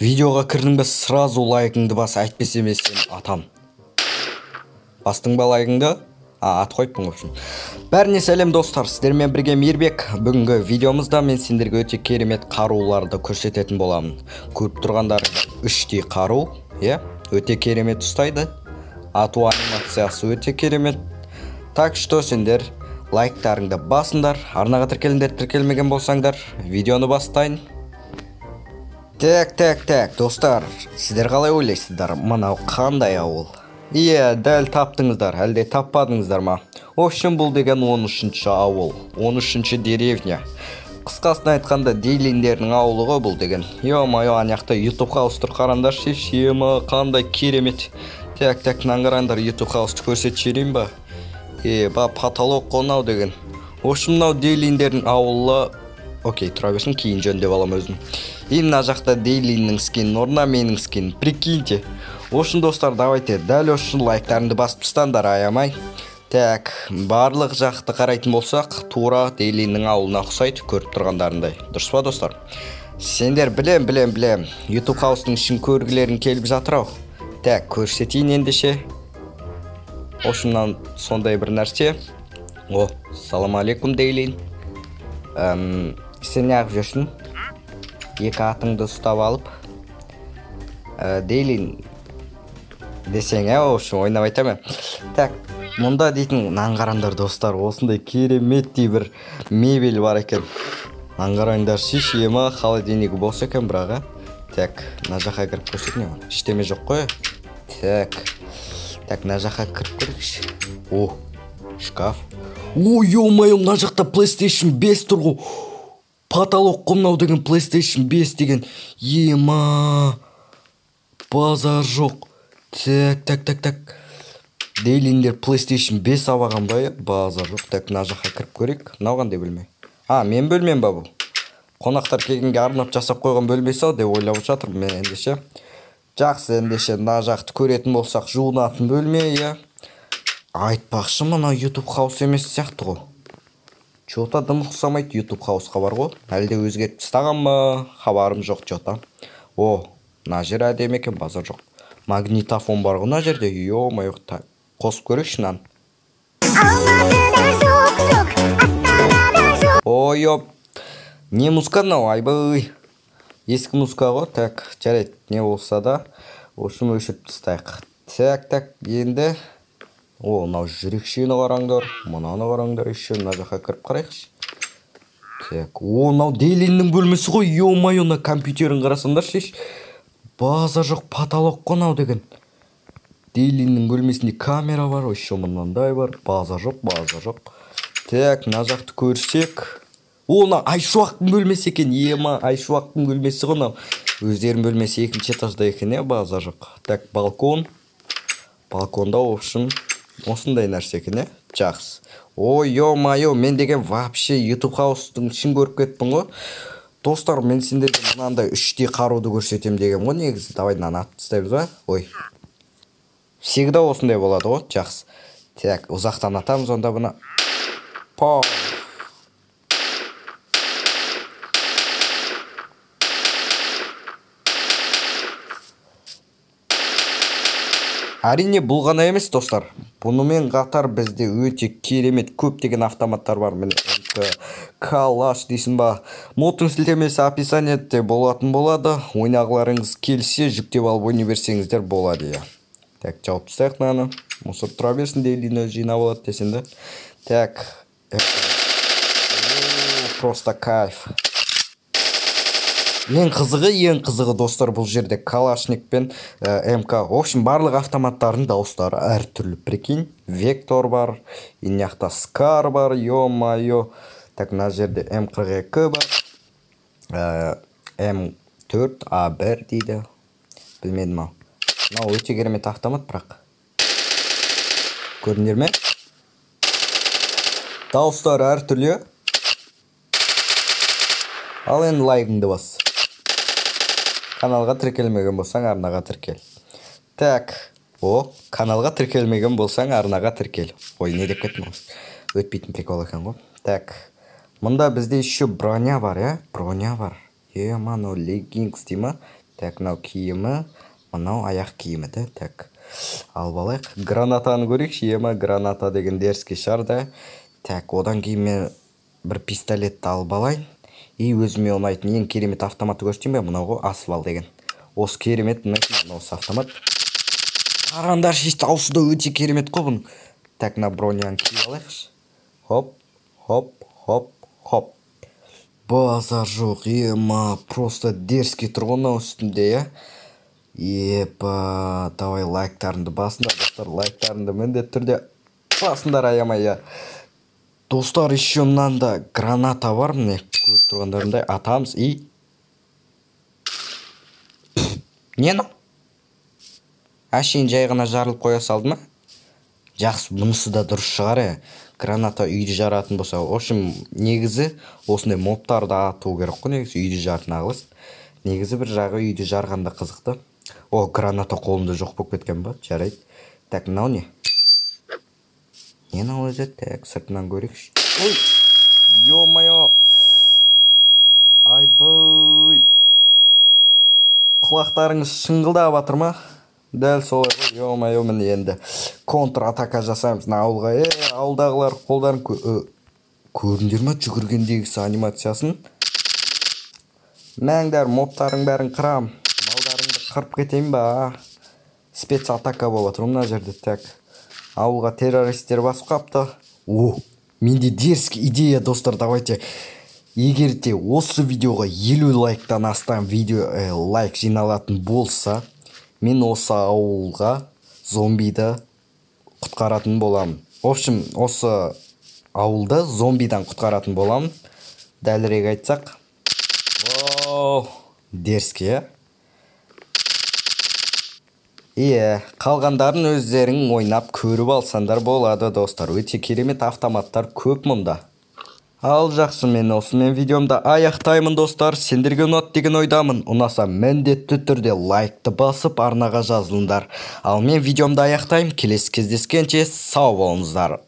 Видеоға кірдің бе, сразу лайкыңды бас, әйтпесе мен сен атам. Бастың ба лайкыңды? Ат қойыппын общем. Бәріне сәлем достар, сіздермен бірге Мейірбек. Бүгінгі видеомызда мен сендерге өте керемет қаруларды көрсететін боламын. Көріп тұрғандар 3D қару, өте керемет ұстайды. Ату анимациясы өте керемет. Так что сендер лайктарыңды басыңдар, арнаға тіркеліңдер, тіркелмеген болсаңдар, видеоны бастайын. Так, достар, сіздер қалай ойлайсыздар, мынау қандай ауыл? Дәл таптыңыздар, әлде таппадыңыздар ма? Общем, бұл деген 13-ші ауыл, 13-ші деревня. Қысқасын айтқанда Дейлиндердің ауылығы бұл деген. Ё-майо, анаяқта YouTube хаустыр қарандар, шешемі, қандай керемет. Так, наңғарандар, YouTube хаусты көрсет жерейін ба? Ба, потолок қонау деген. Общем, мынау Дейлиндердің ауылы. Окей, тұра берсін, кейін жөндеп алам өзім. Мына жақта Дейлиннің скинін орнына менің скинін, прикиньте. Общем, достар, давайте дәл үшін лайктарыңды басып тастаңдар, аямай. Так, барлық жақты қарайтын болсақ, тура Дейлиннің ауылына ұқсайды, көріп тұрғандарындай. Дұрыс па, достар? Сендер білем. YouTube хаустың ішін көргілерін келіп жатыр ау. Так, көрсетейін ендеше. Общемнан сондай бір нәрсе. Салам алейкум, Дейлин. Сен неғып жүрсің? Екі атыңды ұстап алып. Дейлин десең, общем, ойнап айтамын. Так, мұнда дейтін наңғарандар достар, осындай кереметтей бір мебель бар екен. Наңғараңдар, шешемі, холодильнигі болса екен бұраға. Так, мына жаққа кіріп көрсетіне ма? Іштеме жоқ қой. Так, мына жаққа кіріп көрейікші. Шкаф. Ё-майо, мына жақта PlayStation 5 тұр ғой. Потолок қомнау деген PlayStation 5 деген. Ема, базар жоқ. Так. Дейлиндер PlayStation 5 аваған ба, базар жоқ. Так, мына жаққа кіріп көрейік. Мынау қандай бөлме? Мен бөлмем ба бұл? Қонақтар келгенге арнап жасап қойған бөлмесі ау деп ойлап жатырмын мен ендеше. Жақсы, ендеше мына жақты көретін болсақ, жуынатын бөлме, Айтпақшы, мына YouTube хаус емес сияқты ғой. Чота дым ұқсамайды YouTube хаусқа бар ғой. Әлде өзгеріп тастаған ма? Хабарым жоқ чота. Мына жер әдемі екен, базар жоқ. Магнитофон бар ғой мына жерде. Ё-майо, қосып көрейікші нан. Не музыка мынау, айбай. Ескі музыка ғой. Так, жарайды, не болса да, общем өшіріп тастайық. Так, енді мынау жүрекшені қараңдар, мынаны қараңдар, еще мына жаққа кіріп қарайықшы. Так, мынау Дейлиннің бөлмесі ғой, ё-майо, мына компьютерін қарасаңдар шеш. База жоқ, потолок қонау деген. Дейлиннің бөлмесінде камера бар, еще мынандай бар, база жоқ. Так, мына жақты көрсек. Мына Айшуақтың бөлмесі екен, Айшуақтың бөлмесі ғой мынау. Өздерінің бөлмесі екінші этажда екен, база жоқ. Так, балкон. Балконда общем осындай нәрсе екен, жақсы. Ё-майо, мен деген вообще YouTube хаустың ішін көріп кеттім ғой. Достар, мен сендерге мынандай 3D қаруды көрсетем деген ғой, негізі. Давай мынаны атып тастаймыз ба? Всегда осындай болады ғой, жақсы. Так, ұзақтан атамыз онда бұны. Әрине, бұл ғана емес, достар. Бұнымен қатар бізде өте керемет көптеген автоматтар бар. Міне, калаш дейсің ба. Модтың сілтемесі описаниеде болатын болады. Ойнағыларыңыз келсе, жүктеп алып ойнай берсеңіздер болады. Так, жауып тастайық мынаны. Мусор тұра берсін, Дейлин өзі жинап алады десеңді. Так. Просто кайф. Ең қызығы, достар, бұл жерде Калашник пен МК. В общем, барлық автоматтардың дауыстары әртүрлі. Прикинь, Вектор бар, инияқта Скар бар, ё-майо. Так, мына жерде М42 бар. М4А1 дейді. Білмедім ау. Мынау өте керемет автомат, бірақ. Көрдіңдер ме? Дауыстары әртүрлі. Ал енді лайкыңды бас. Каналға тіркелмеген болсаң, арнаға тіркел. Так, каналға тіркелмеген болсаң, арнаға тіркел. Не деп кеттім ғой. Өтпейтін прикол екен ғой. Так, мында бізде еще броня бар, Броня бар. Мано леггингс дей ма? Так, мынау киімі, мынау аяқ киімі де. Так, алып алайық. Гранатаны көрейікші, ема граната деген дерске шығар да. Так, одан кейін мен бір пистолетті алып алайын. И өзіме ұнайтын ең керемет автоматты көрсетейін бе? Мынау ғой асфал деген. Осы керемет ұнайтын осы автомат. Қараңдар шешті аусы да өте керемет қой бұның. Так, мына броняны киіп алайықшы. Хоп, хоп, хоп, хоп. Базар жоқ, ема, просто дерзкий тұрғынның үстінде, я. Епа, давай лайктарыңды басыңдар, достар, лайктарыңды міндетті түрде басыңдар, аямай, я. Достар, еще мынанда граната бар, міне, көріп тұрғандарындай атамыз, и... Не ну? Әшейін жай ғана жарылып қоя салды ма? Жақсы, мұнысы да дұрыс шығар, граната үйді жаратын болса. В общем, негізі осындай моптарды ату керек қой, негізі үйді жардың ағылыс. Негізі бір жағы үйді жарғанда қызықты. О, граната қолымда жоқ болып кеткен ба? Жарайды. Так, мынау не? Не мынау өзі? Так, сыртынан көрейікші. Ой! Ё-майо! Айбай! Құлақтарыңыз шыңғылдап жатыр ма? Дәл солай ғой, ё-майо, міне енді контр-атака жасаймыз ауылға. Ауылдағылар қолдарын көріндер ма жүгіргендегісі анимациясын? Мәңдер, моптарың бәрін қырам. Малдарыңды қырып кетейін ба? Спец-атака болып жатыр мына жерде. Так, ауылға террористер басып қапты. О, менде дерзкий идея, достар, давайте. Егер де осы видеоға 50 лайктан астам лайк жиналатын болса, мен осы ауылға зомбиді құтқаратын боламын. В общем, осы ауылды зомбидан құтқаратын боламын. Дәлірек айтсақ. Оу, дерзкий, қалғандарын өздерің ойнап көріп алсандар болады, достар. Өте керемет автоматтар көп мұнда. Ал жақсы, мен осымен видеомда аяқтаймын, достар. Сендерге ұнады деген ойдамын. Ұнаса міндетті түрде лайкты басып арнаға жазылыңдар. Ал мен видеомда аяқтаймын. Келесі кездескенше сау болыңыздар.